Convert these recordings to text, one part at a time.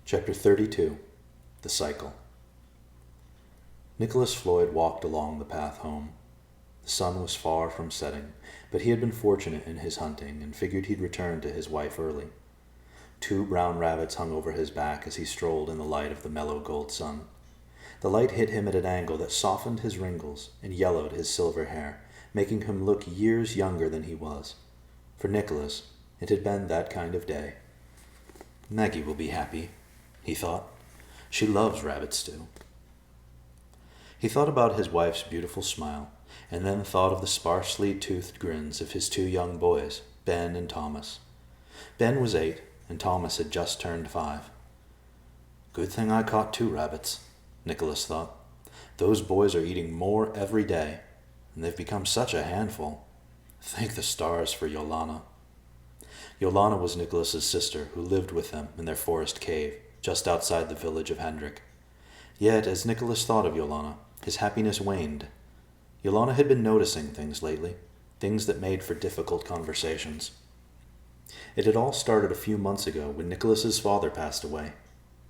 Chapter 32. The Cycle. Nicholas Floyd walked along the path home. The sun was far from setting, but he had been fortunate in his hunting and figured he'd return to his wife early. 2 brown rabbits hung over his back as he strolled in the light of the mellow gold sun. The light hit him at an angle that softened his wrinkles and yellowed his silver hair, making him look years younger than he was. For Nicholas, it had been that kind of day. Maggie will be happy, he thought. She loves rabbit stew. He thought about his wife's beautiful smile, and then thought of the sparsely toothed grins of his 2 young boys, Ben and Thomas. Ben was 8, and Thomas had just turned 5. Good thing I caught 2 rabbits, Nicholas thought. Those boys are eating more every day, and they've become such a handful. Thank the stars for Yolana. Yolana was Nicholas's sister, who lived with them in their forest cave, just outside the village of Hendrik. Yet, as Nicholas thought of Yolana, his happiness waned. Yolana had been noticing things lately, things that made for difficult conversations. It had all started a few months ago when Nicholas's father passed away.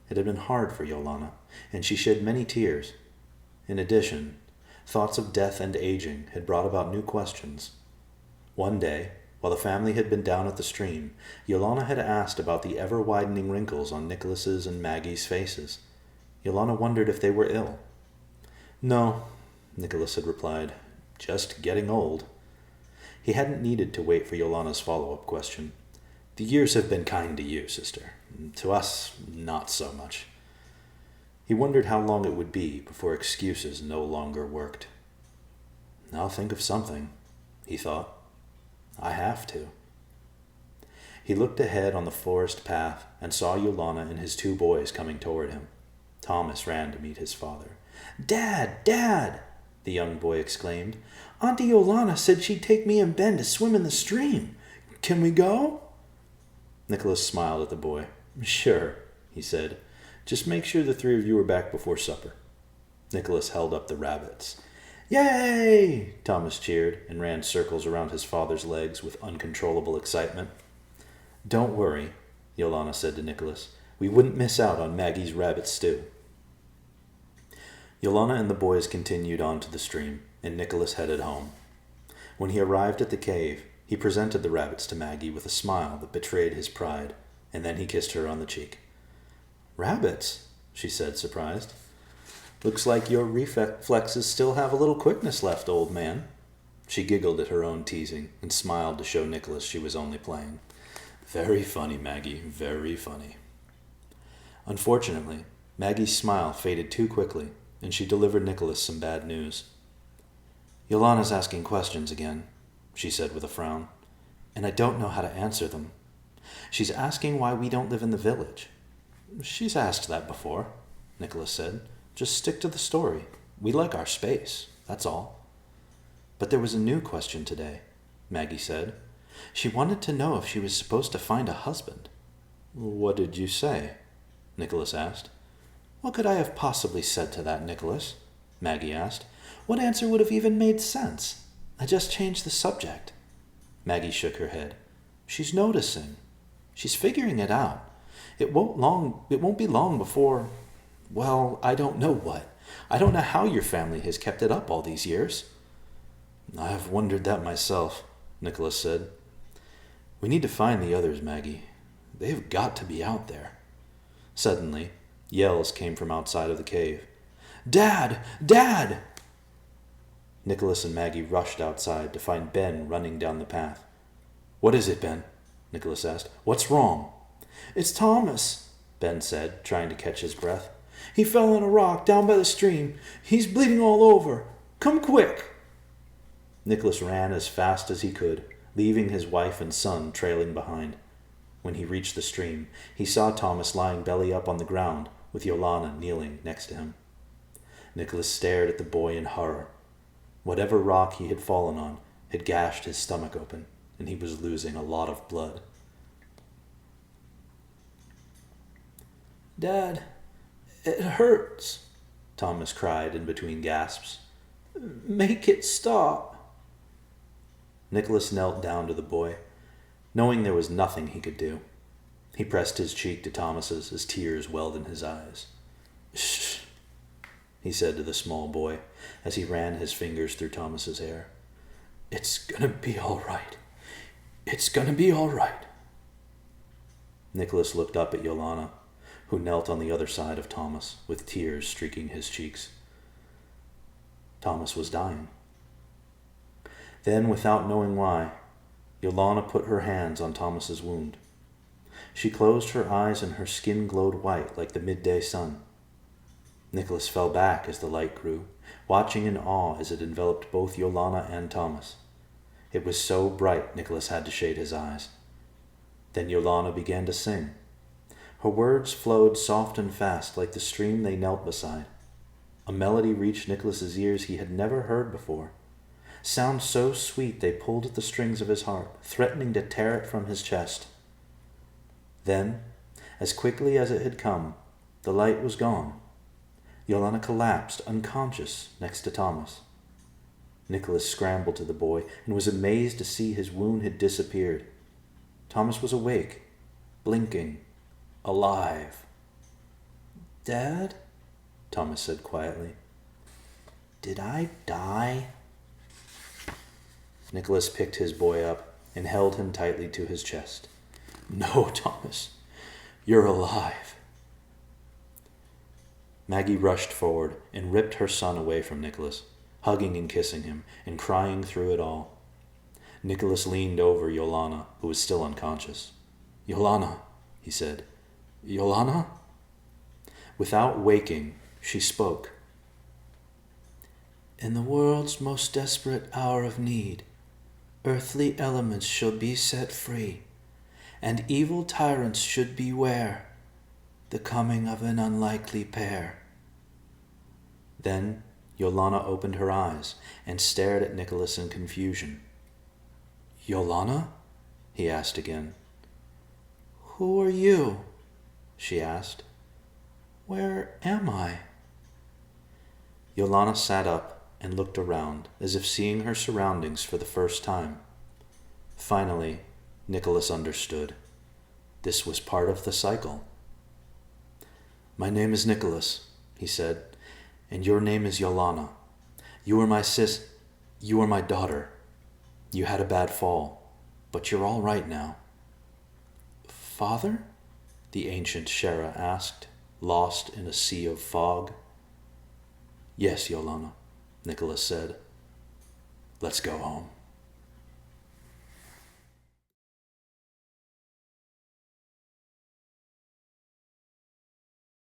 It had been hard for Yolana, and she shed many tears. In addition, thoughts of death and aging had brought about new questions. One day, while the family had been down at the stream, Yolana had asked about the ever-widening wrinkles on Nicholas's and Maggie's faces. Yolana wondered if they were ill. No, Nicholas had replied, just getting old. He hadn't needed to wait for Yolana's follow-up question. The years have been kind to you, sister. To us, not so much. He wondered how long it would be before excuses no longer worked. I'll think of something, he thought. I have to. He looked ahead on the forest path and saw Yolana and his 2 boys coming toward him. Thomas ran to meet his father. Dad! Dad! The young boy exclaimed. Auntie Yolana said she'd take me and Ben to swim in the stream. Can we go? Nicholas smiled at the boy. Sure, he said. Just make sure the 3 of you are back before supper. Nicholas held up the rabbits. Yay! Thomas cheered and ran circles around his father's legs with uncontrollable excitement. Don't worry, Yolana said to Nicholas. We wouldn't miss out on Maggie's rabbit stew. Yolana and the boys continued on to the stream, and Nicholas headed home. When he arrived at the cave, he presented the rabbits to Maggie with a smile that betrayed his pride, and then he kissed her on the cheek. Rabbits, she said, surprised. Looks like your reflexes still have a little quickness left, old man. She giggled at her own teasing and smiled to show Nicholas she was only playing. Very funny, Maggie, very funny. Unfortunately, Maggie's smile faded too quickly, and she delivered Nicholas some bad news. Yolana's asking questions again, she said with a frown, and I don't know how to answer them. She's asking why we don't live in the village. She's asked that before, Nicholas said. Just stick to the story. We like our space, that's all. But there was a new question today, Maggie said. She wanted to know if she was supposed to find a husband. What did you say? Nicholas asked. What could I have possibly said to that, Nicholas? Maggie asked. What answer would have even made sense? I just changed the subject. Maggie shook her head. She's noticing. She's figuring it out. It won't be long before... Well, I don't know what. I don't know how your family has kept it up all these years. I've wondered that myself, Nicholas said. We need to find the others, Maggie. They've got to be out there. Suddenly, yells came from outside of the cave. Dad! Dad! Nicholas and Maggie rushed outside to find Ben running down the path. What is it, Ben? Nicholas asked. What's wrong? It's Thomas, Ben said, trying to catch his breath. He fell on a rock down by the stream. He's bleeding all over. Come quick. Nicholas ran as fast as he could, leaving his wife and son trailing behind. When he reached the stream, he saw Thomas lying belly up on the ground, with Yolana kneeling next to him. Nicholas stared at the boy in horror. Whatever rock he had fallen on had gashed his stomach open, and he was losing a lot of blood. Dad, it hurts, Thomas cried in between gasps. Make it stop. Nicholas knelt down to the boy, knowing there was nothing he could do. He pressed his cheek to Thomas's as tears welled in his eyes. "Shh," he said to the small boy as he ran his fingers through Thomas's hair. "It's gonna be all right. It's gonna be all right." Nicholas looked up at Yolana, who knelt on the other side of Thomas, with tears streaking his cheeks. Thomas was dying. Then, without knowing why, Yolana put her hands on Thomas's wound. She closed her eyes and her skin glowed white like the midday sun. Nicholas fell back as the light grew, watching in awe as it enveloped both Yolana and Thomas. It was so bright Nicholas had to shade his eyes. Then Yolana began to sing. Her words flowed soft and fast like the stream they knelt beside. A melody reached Nicholas's ears he had never heard before. Sounds so sweet they pulled at the strings of his heart, threatening to tear it from his chest. Then, as quickly as it had come, the light was gone. Yolana collapsed, unconscious, next to Thomas. Nicholas scrambled to the boy and was amazed to see his wound had disappeared. Thomas was awake, blinking, alive. "Dad?" Thomas said quietly. "Did I die?" Nicholas picked his boy up and held him tightly to his chest. "No, Thomas, you're alive." Maggie rushed forward and ripped her son away from Nicholas, hugging and kissing him, and crying through it all. Nicholas leaned over Yolana, who was still unconscious. "Yolana," he said. "Yolana?" Without waking, she spoke. "In the world's most desperate hour of need, earthly elements shall be set free, and evil tyrants should beware the coming of an unlikely pair." Then Yolana opened her eyes and stared at Nicholas in confusion. "Yolana?" he asked again. "Who are you?" she asked. "Where am I?" Yolana sat up and looked around, as if seeing her surroundings for the first time. Finally, Nicholas understood. This was part of the cycle. "My name is Nicholas," he said, "and your name is Yolana. You are my daughter. You had a bad fall, but you're all right now." "Father?" the ancient Shera asked, lost in a sea of fog. "Yes, Yolana," Nicholas said. "Let's go home."